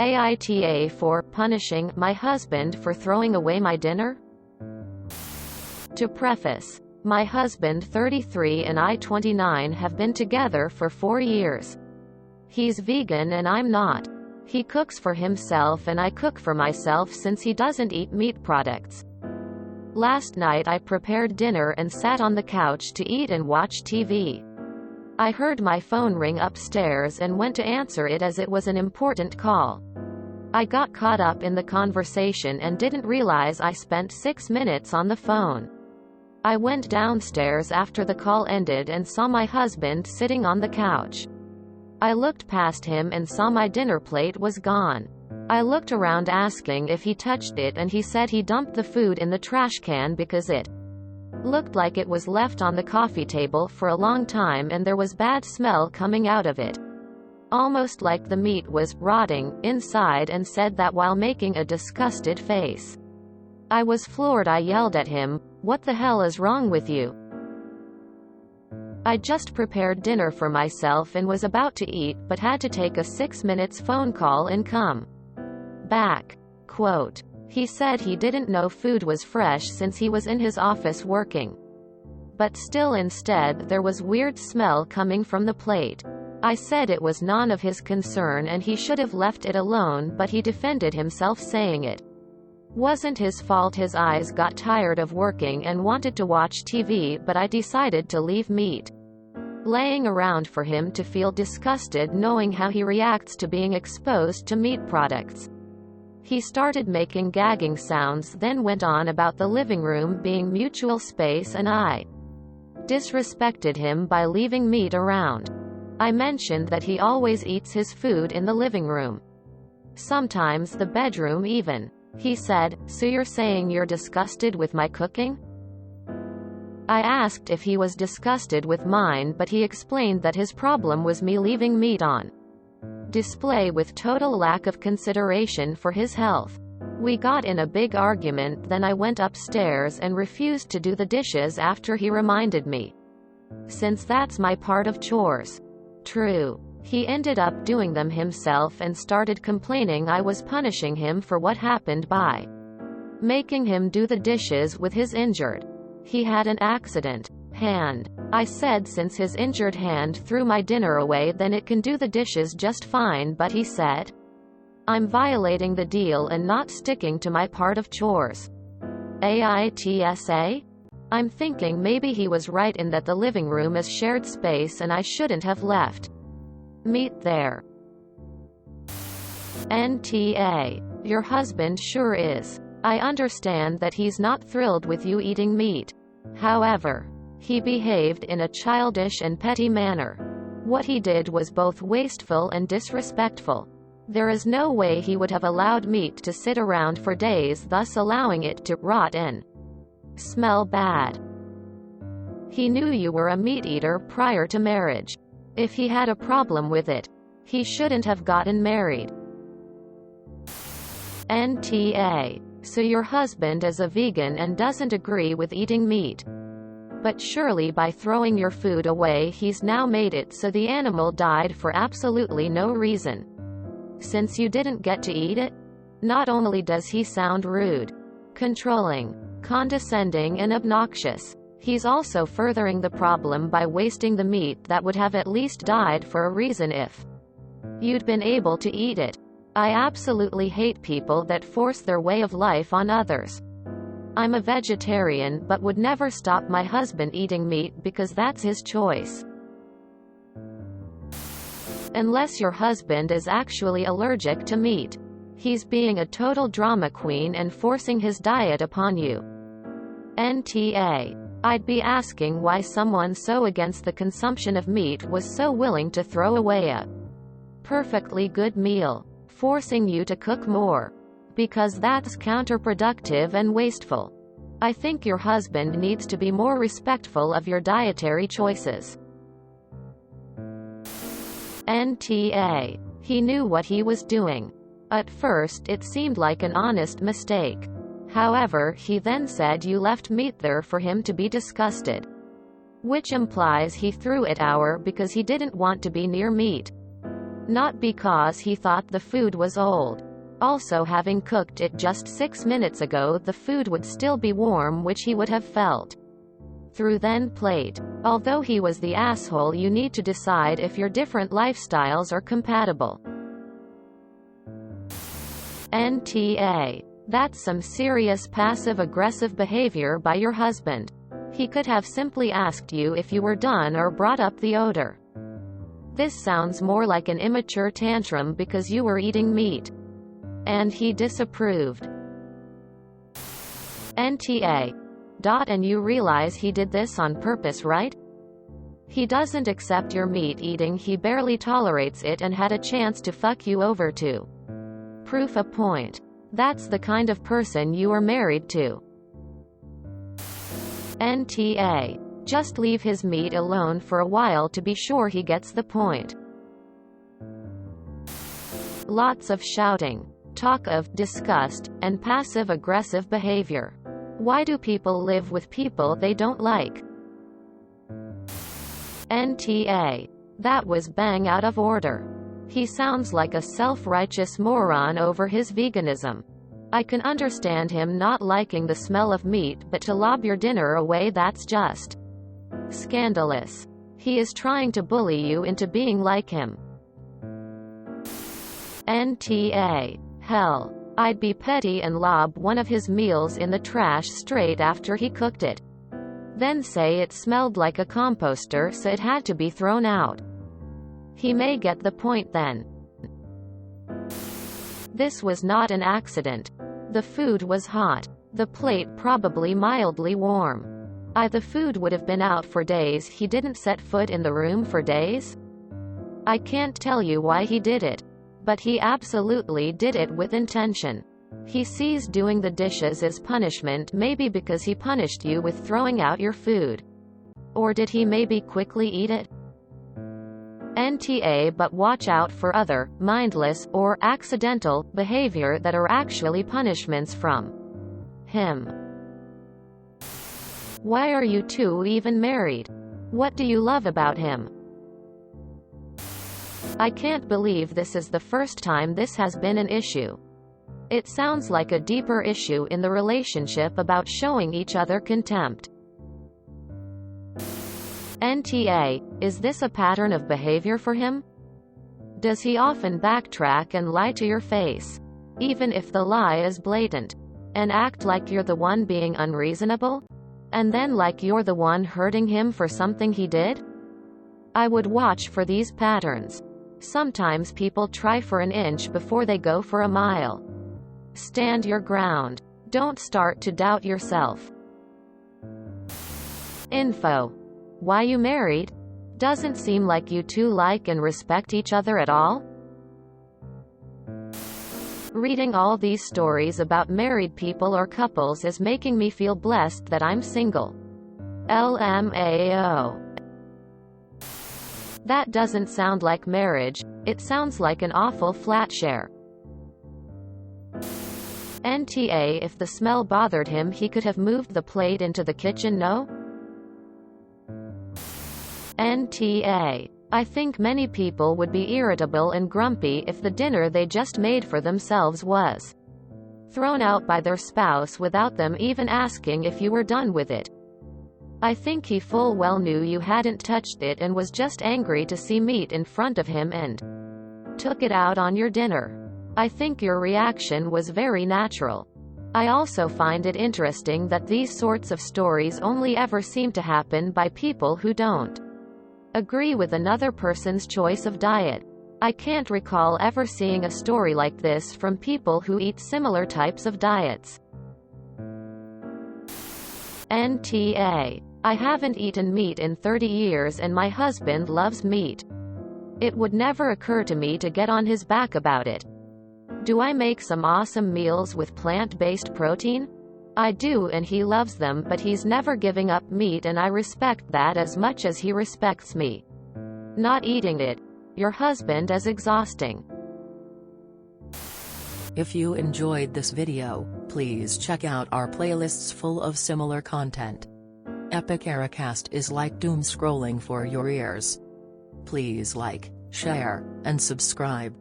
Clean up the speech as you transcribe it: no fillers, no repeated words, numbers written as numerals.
AITA for punishing my husband for throwing away my dinner? To preface, my husband 33 and I 29 have been together for 4 years. He's vegan and I'm not. He cooks for himself and I cook for myself since he doesn't eat meat products. Last night I prepared dinner and sat on the couch to eat and watch TV. I heard my phone ring upstairs and went to answer it as it was an important call. I got caught up in the conversation and didn't realize I spent 6 minutes on the phone. I went downstairs after the call ended and saw my husband sitting on the couch. I looked past him and saw my dinner plate was gone. I looked around asking if he touched it and he said he dumped the food in the trash can because it looked like it was left on the coffee table for a long time and there was bad smell coming out of it. Almost like the meat was rotting inside, and said that while making a disgusted face. I was floored. I yelled at him, "What the hell is wrong with you? I just prepared dinner for myself and was about to eat but had to take a 6 minutes phone call and come back." Quote. He said he didn't know food was fresh since he was in his office working. But still, instead, there was weird smell coming from the plate. I said it was none of his concern and he should have left it alone, but he defended himself saying it wasn't his fault. His eyes got tired of working and wanted to watch TV, but I decided to leave meat laying around for him to feel disgusted knowing how he reacts to being exposed to meat products. He started making gagging sounds, then went on about the living room being mutual space, and I disrespected him by leaving meat around. I mentioned that he always eats his food in the living room. Sometimes the bedroom even. He said, "So you're saying you're disgusted with my cooking?" I asked if he was disgusted with mine, but he explained that his problem was me leaving meat on display with total lack of consideration for his health. We got in a big argument, then I went upstairs and refused to do the dishes after he reminded me, since that's my part of chores. True. He ended up doing them himself and started complaining I was punishing him for what happened by making him do the dishes with his injured. He had an accident hand. I said since his injured hand threw my dinner away, then it can do the dishes just fine, but he said I'm violating the deal and not sticking to my part of chores. AITA? I'm thinking maybe he was right in that the living room is shared space and I shouldn't have left meat there. NTA. Your husband sure is. I understand that he's not thrilled with you eating meat. However, he behaved in a childish and petty manner. What he did was both wasteful and disrespectful. There is no way he would have allowed meat to sit around for days, thus allowing it to rot and smell bad. He knew you were a meat eater prior to marriage. If he had a problem with it, he shouldn't have gotten married. NTA. So your husband is a vegan and doesn't agree with eating meat. But surely by throwing your food away he's now made it so the animal died for absolutely no reason. Since you didn't get to eat it? Not only does he sound rude, controlling, condescending and obnoxious, he's also furthering the problem by wasting the meat that would have at least died for a reason if you'd been able to eat it. I absolutely hate people that force their way of life on others. I'm a vegetarian but would never stop my husband eating meat because that's his choice. Unless your husband is actually allergic to meat. He's being a total drama queen and forcing his diet upon you. NTA. I'd be asking why someone so against the consumption of meat was so willing to throw away a perfectly good meal, forcing you to cook more. Because that's counterproductive and wasteful. I think your husband needs to be more respectful of your dietary choices. NTA. He knew what he was doing. At first it seemed like an honest mistake. However, he then said you left meat there for him to be disgusted. Which implies he threw it out because he didn't want to be near meat. Not because he thought the food was old. Also, having cooked it just 6 minutes ago, the food would still be warm, which he would have felt through then plate. Although he was the asshole, you need to decide if your different lifestyles are compatible. NTA. That's some serious passive-aggressive behavior by your husband. He could have simply asked you if you were done or brought up the odor. This sounds more like an immature tantrum because you were eating meat and he disapproved. NTA. And you realize he did this on purpose, right? He doesn't accept your meat eating, he barely tolerates it and had a chance to fuck you over to prove a point. That's the kind of person you are married to. NTA. Just leave his meat alone for a while to be sure he gets the point. Lots of shouting, talk of disgust, and passive-aggressive behavior. Why do people live with people they don't like? NTA. That was bang out of order. He sounds like a self-righteous moron over his veganism. I can understand him not liking the smell of meat, but to lob your dinner away, that's just scandalous. He is trying to bully you into being like him. NTA. Hell. I'd be petty and lob one of his meals in the trash straight after he cooked it. Then say it smelled like a composter, so it had to be thrown out. He may get the point then. This was not an accident. The food was hot. The plate probably mildly warm. The food would have been out for days. He didn't set foot in the room for days? I can't tell you why he did it. But he absolutely did it with intention. He sees doing the dishes as punishment, maybe because he punished you with throwing out your food. Or did he maybe quickly eat it? NTA. But watch out for other, mindless, or accidental, behavior that are actually punishments from him. Why are you two even married? What do you love about him? I can't believe this is the first time this has been an issue. It sounds like a deeper issue in the relationship about showing each other contempt. NTA. Is this a pattern of behavior for him? Does he often backtrack and lie to your face, even if the lie is blatant, and act like you're the one being unreasonable? And then like you're the one hurting him for something he did? I would watch for these patterns. Sometimes people try for an inch before they go for a mile. Stand your ground. Don't start to doubt yourself. Info. Why you married? Doesn't seem like you two like and respect each other at all. Reading all these stories about married people or couples is making me feel blessed that I'm single. LMAO. That doesn't sound like marriage, it sounds like an awful flat share. NTA. If the smell bothered him, he could have moved the plate into the kitchen, no? NTA. I think many people would be irritable and grumpy if the dinner they just made for themselves was thrown out by their spouse without them even asking if you were done with it. I think he full well knew you hadn't touched it and was just angry to see meat in front of him and took it out on your dinner. I think your reaction was very natural. I also find it interesting that these sorts of stories only ever seem to happen by people who don't agree with another person's choice of diet. I can't recall ever seeing a story like this from people who eat similar types of diets. NTA. I haven't eaten meat in 30 years and my husband loves meat. It would never occur to me to get on his back about it. Do I make some awesome meals with plant-based protein? I do, and he loves them, but he's never giving up meat and I respect that as much as he respects me not eating it. Your husband is exhausting. If you enjoyed this video, please check out our playlists full of similar content. Epic Ericast is like doom scrolling for your ears. Please like, share, and subscribe.